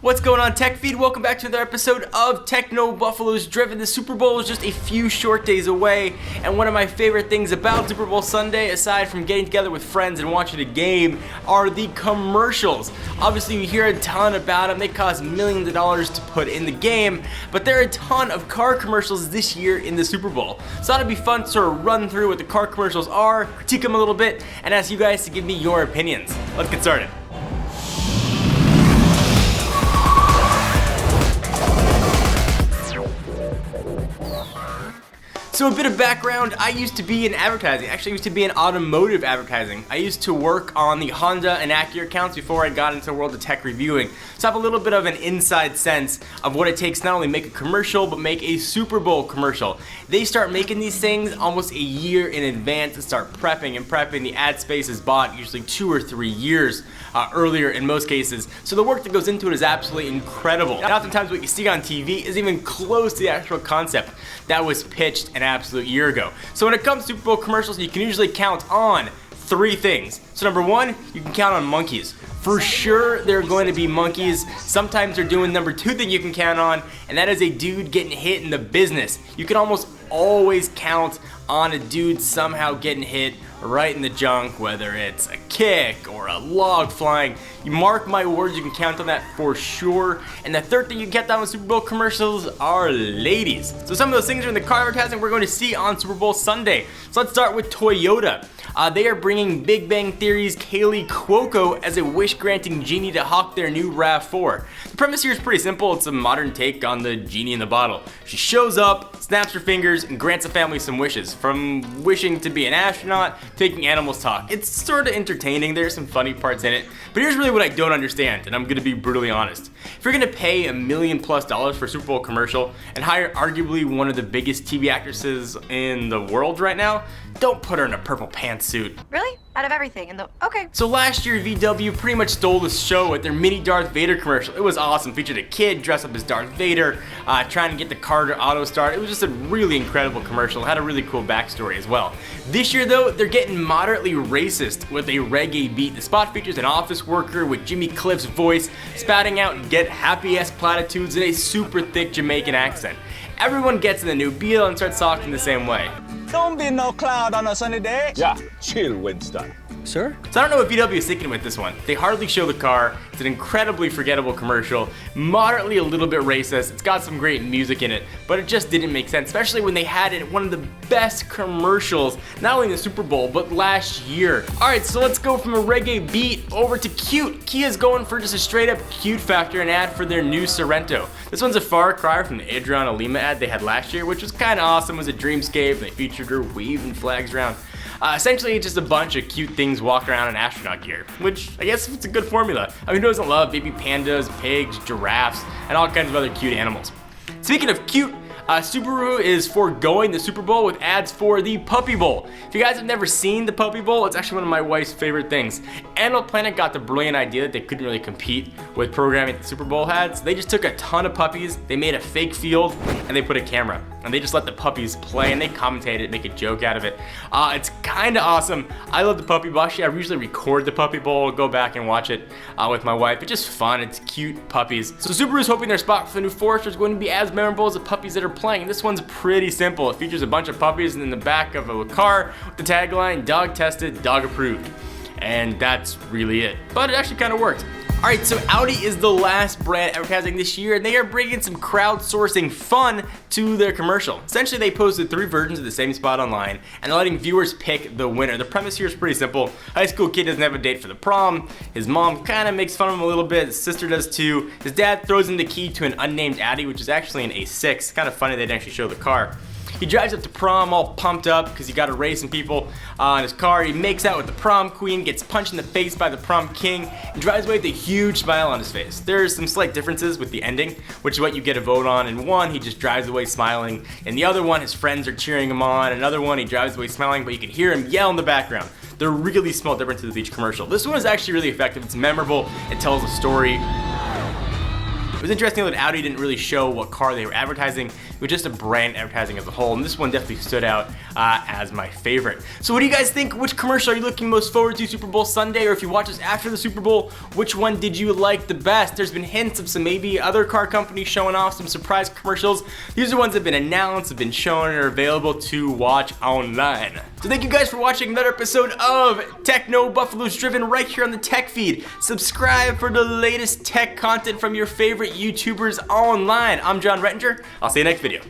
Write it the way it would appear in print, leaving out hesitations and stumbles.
What's going on, Tech Feed? Welcome back to another episode of TechnoBuffalo's Driven. The Super Bowl is just a few short days away, and one of my favorite things about Super Bowl Sunday, aside from getting together with friends and watching a game, are the commercials. Obviously, you hear a ton about them. They cost millions of dollars to put in the game, but there are a ton of car commercials this year in the Super Bowl. So that'd be fun to sort of run through what the car commercials are, critique them a little bit, and ask you guys to give me your opinions. Let's get started. So a bit of background, I used to be in advertising. Actually, I used to be in automotive advertising. I used to work on the Honda and Acura accounts before I got into the world of tech reviewing. So I have a little bit of an inside sense of what it takes to not only make a commercial, but make a Super Bowl commercial. They start making these things almost a year in advance and start prepping and prepping. The ad space is bought usually 2 or 3 years earlier in most cases. So the work that goes into it is absolutely incredible. And oftentimes what you see on TV is even close to the actual concept that was pitched an absolute year ago. So when it comes to Super Bowl commercials, you can usually count on 3 things. So number 1, you can count on monkeys. For sure, there are going to be monkeys. Sometimes they're doing number 2 thing you can count on, and that is a dude getting hit in the business. You can almost always count on a dude somehow getting hit right in the junk, whether it's a kick or a log flying. You mark my words, you can count on that for sure. And the third thing you can count on with Super Bowl commercials are ladies. So some of those things are in the car advertising we're going to see on Super Bowl Sunday. So let's start with Toyota. They are bringing Big Bang Theory's Kaylee Cuoco as a wish-granting genie to hawk their new RAV4. The premise here is pretty simple. It's a modern take on the genie in the bottle. She shows up, snaps her fingers, and grants a family some wishes. From wishing to be an astronaut, taking animals talk. It's sort of entertaining. There's some funny parts in it. But here's really what I don't understand, and I'm going to be brutally honest. If you're going to pay $1 million+ for a Super Bowl commercial and hire arguably one of the biggest TV actresses in the world right now, don't put her in a purple pantsuit. Really? Out of everything okay. So last year, VW pretty much stole the show with their mini Darth Vader commercial. It was awesome. Featured a kid dressed up as Darth Vader, trying to get the car to auto start. It was just a really incredible commercial. It had a really cool backstory as well. This year though, they're getting moderately racist with a reggae beat. The spot features an office worker with Jimmy Cliff's voice spouting out get happy-ass platitudes in a super thick Jamaican accent. Everyone gets in the new Beal and starts talking the same way. Don't be no cloud on a sunny day. Yeah, chill, Winston. Sir? So I don't know what VW is thinking with this one. They hardly show the car. It's an incredibly forgettable commercial, moderately a little bit racist. It's got some great music in it, but it just didn't make sense, especially when they had it one of the best commercials, not only in the Super Bowl, but last year. All right, so let's go from a reggae beat over to cute. Kia's going for just a straight up cute factor, an ad for their new Sorento. This one's a far cry from the Adriana Lima ad they had last year, which was kind of awesome. It was a dreamscape. They featured her waving flags around. Essentially, just a bunch of cute things walking around in astronaut gear, which I guess it's a good formula. I mean, who doesn't love baby pandas, pigs, giraffes, and all kinds of other cute animals? Speaking of cute, Subaru is foregoing the Super Bowl with ads for the Puppy Bowl. If you guys have never seen the Puppy Bowl, it's actually one of my wife's favorite things. Animal Planet got the brilliant idea that they couldn't really compete with programming that the Super Bowl had, so they just took a ton of puppies, they made a fake field, and they put a camera. And they just let the puppies play, and they commentate it, make a joke out of it. It's kind of awesome. I love the Puppy Bowl. Actually, I usually record the Puppy Bowl, go back and watch it with my wife. It's just fun. It's cute puppies. So Subaru's hoping their spot for the new Forester is going to be as memorable as the puppies that are playing. This one's pretty simple. It features a bunch of puppies in the back of a car with the tagline, dog tested, dog approved. And that's really it. But it actually kind of worked. Alright, so Audi is the last brand advertising this year, and they are bringing some crowdsourcing fun to their commercial. Essentially, they posted 3 versions of the same spot online, and they're letting viewers pick the winner. The premise here is pretty simple. High school kid doesn't have a date for the prom. His mom kind of makes fun of him a little bit. His sister does too. His dad throws him the key to an unnamed Audi, which is actually an A6. Kind of funny they didn't actually show the car. He drives up to prom all pumped up because he got to race some people in his car. He makes out with the prom queen, gets punched in the face by the prom king, and drives away with a huge smile on his face. There's some slight differences with the ending, which is what you get a vote on. In one, he just drives away smiling. In the other one, his friends are cheering him on. Another one, he drives away smiling, but you can hear him yell in the background. There are really small differences with each commercial. This one is actually really effective. It's memorable. It tells a story. It was interesting that Audi didn't really show what car they were advertising. It was just a brand advertising as a whole, and this one definitely stood out as my favorite. So what do you guys think? Which commercial are you looking most forward to Super Bowl Sunday, or if you watch us after the Super Bowl, which one did you like the best? There's been hints of some maybe other car companies showing off some surprise commercials. These are ones that have been announced, have been shown, and are available to watch online. So thank you guys for watching another episode of TechnoBuffalo's Driven right here on the Tech Feed. Subscribe for the latest tech content from your favorite YouTubers online. I'm Jon Rettinger. I'll see you next video.